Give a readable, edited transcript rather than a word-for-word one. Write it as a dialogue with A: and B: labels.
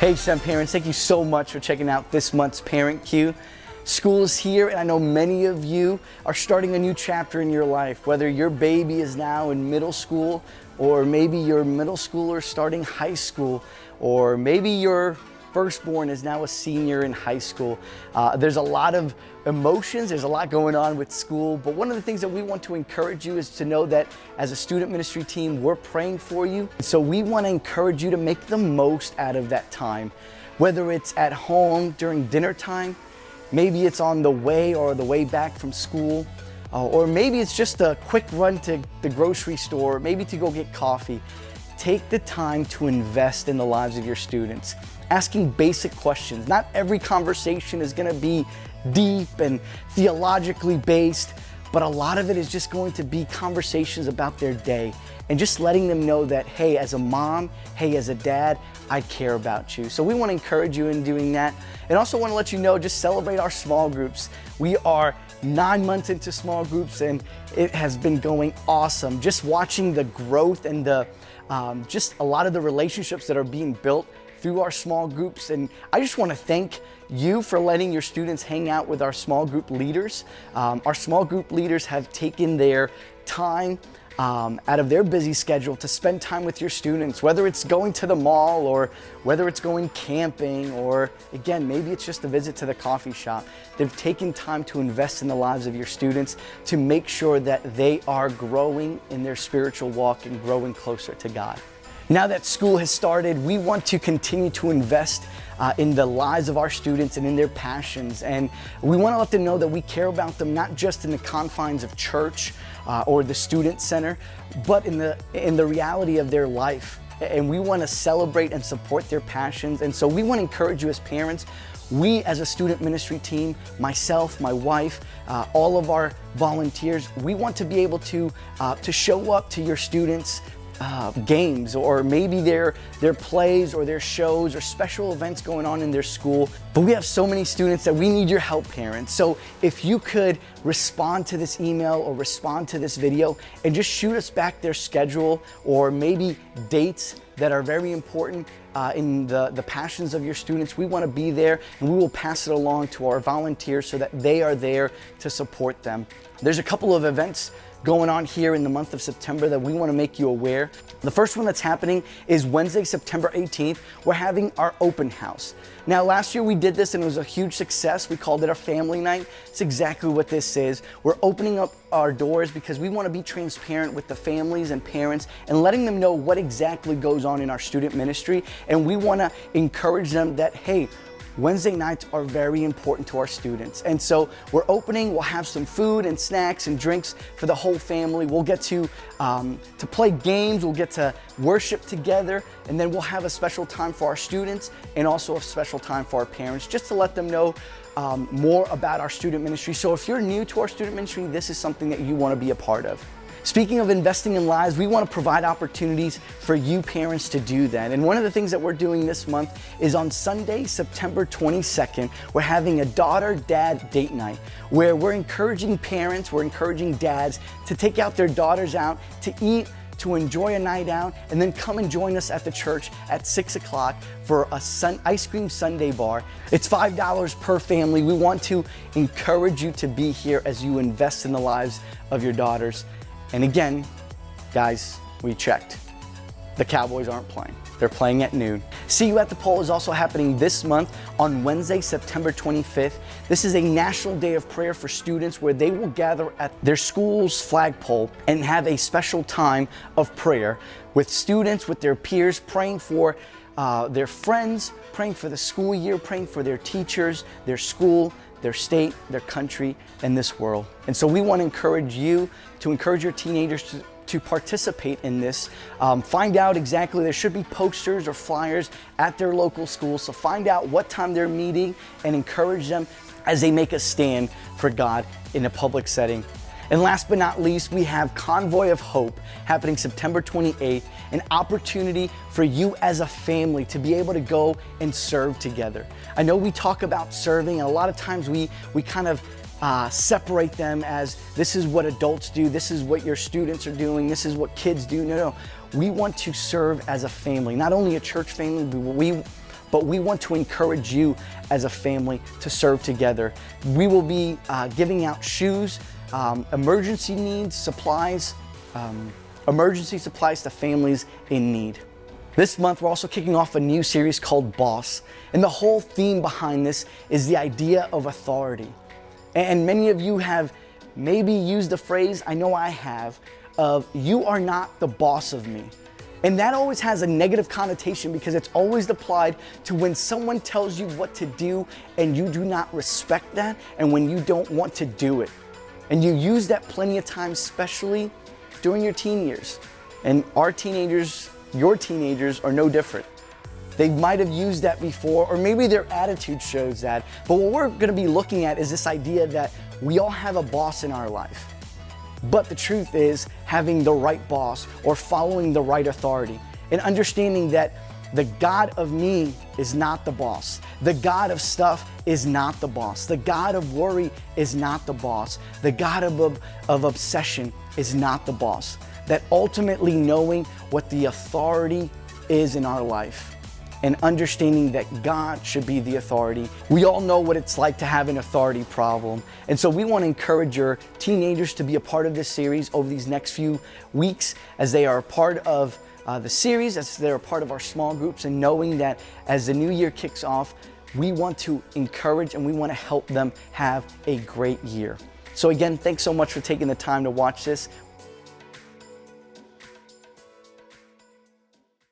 A: Hey STEM parents, thank you so much for checking out this month's Parent Queue. School is here, and I know many of you are starting a new chapter in your life, whether your baby is now in middle school, or maybe your middle schooler starting high school, or maybe your firstborn is now a senior in high school. There's a lot of emotions, there's a lot going on with school, but one of the things that we want to encourage you is to know that as a student ministry team, we're praying for you. So we want to encourage you to make the most out of that time, whether it's at home during dinner time, maybe it's on the way or the way back from school, or maybe it's just a quick run to the grocery store, maybe to go get coffee. Take the time to invest in the lives of your students, asking basic questions. Not every conversation is going to be deep and theologically based, but a lot of it is just going to be conversations about their day and just letting them know that, hey, as a mom, hey, as a dad, I care about you. So we want to encourage you in doing that. And also want to let you know, just celebrate our small groups. We are 9 months into small groups and it has been going awesome. Just watching the growth and the just a lot of the relationships that are being built through our small groups. And I just want to thank you for letting your students hang out with our small group leaders. Our small group leaders have taken their time out of their busy schedule to spend time with your students, whether it's going to the mall or whether it's going camping, or again, maybe it's just a visit to the coffee shop. They've taken time to invest in the lives of your students to make sure that they are growing in their spiritual walk and growing closer to God. Now that school has started, we want to continue to invest in the lives of our students and in their passions. And we want to let them know that we care about them, not just in the confines of church or the student center, but in the reality of their life. And we want to celebrate and support their passions. And so we want to encourage you as parents. We as a student ministry team, myself, my wife, all of our volunteers, we want to be able to show up to your students' games, or maybe their plays or their shows or special events going on in their school. But we have so many students that we need your help, parents. So if you could respond to this email or respond to this video and just shoot us back their schedule or maybe dates that are very important in the passions of your students. We want to be there, and we will pass it along to our volunteers so that they are there to support them. There's a couple of events going on here in the month of September that we want to make you aware. The first one that's happening is Wednesday, September 18th. We're having our open house. Now, last year we did this and it was a huge success. We called it our family night. It's exactly what this is. We're opening up our doors because we want to be transparent with the families and parents and letting them know what exactly goes on in our student ministry. And we want to encourage them that, hey, Wednesday nights are very important to our students. And so we're opening, we'll have some food and snacks and drinks for the whole family. We'll get to play games, we'll get to worship together, and then we'll have a special time for our students and also a special time for our parents, just to let them know more about our student ministry. So if you're new to our student ministry, this is something that you want to be a part of. Speaking of investing in lives, we want to provide opportunities for you parents to do that. And one of the things that we're doing this month is on Sunday, September 22nd, we're having a daughter-dad date night where we're encouraging parents, we're encouraging dads to take out their daughters out to eat, to enjoy a night out, and then come and join us at the church at 6 o'clock for a ice cream sundae bar. It's $5 per family. We want to encourage you to be here as you invest in the lives of your daughters. And again, guys, we checked. The Cowboys aren't playing. They're playing at noon. See You at the Pole is also happening this month on Wednesday, September 25th. This is a national day of prayer for students where they will gather at their school's flagpole and have a special time of prayer with students, with their peers, praying for their friends, praying for the school year, praying for their teachers, their school, their state, their country, and this world. And so we want to encourage you to encourage your teenagers to participate in this. Find out exactly, there should be posters or flyers at their local schools. So find out what time they're meeting and encourage them as they make a stand for God in a public setting. And last but not least, we have Convoy of Hope happening September 28th, an opportunity for you as a family to be able to go and serve together. I know we talk about serving, and a lot of times we kind of separate them as this is what adults do, this is what your students are doing, this is what kids do. No. We want to serve as a family, not only a church family, but we but we want to encourage you as a family to serve together. We will be giving out shoes, emergency needs, supplies, emergency supplies to families in need. This month, we're also kicking off a new series called Boss. And the whole theme behind this is the idea of authority. And many of you have maybe used the phrase, I know I have, of you are not the boss of me. And that always has a negative connotation because it's always applied to when someone tells you what to do and you do not respect that, and when you don't want to do it. And you use that plenty of times, especially during your teen years. And our teenagers, your teenagers, are no different. They might have used that before, or maybe their attitude shows that. But what we're going to be looking at is this idea that we all have a boss in our life. But the truth is having the right boss or following the right authority and understanding that the God of me is not the boss. The God of stuff is not the boss. The God of worry is not the boss. The God of obsession is not the boss. That ultimately knowing what the authority is in our life and understanding that God should be the authority. We all know what it's like to have an authority problem. And so we want to encourage your teenagers to be a part of this series over these next few weeks as they are a part of the series, as they're a part of our small groups, and knowing that as the new year kicks off, we want to encourage and we want to help them have a great year. So again, thanks so much for taking the time to watch this.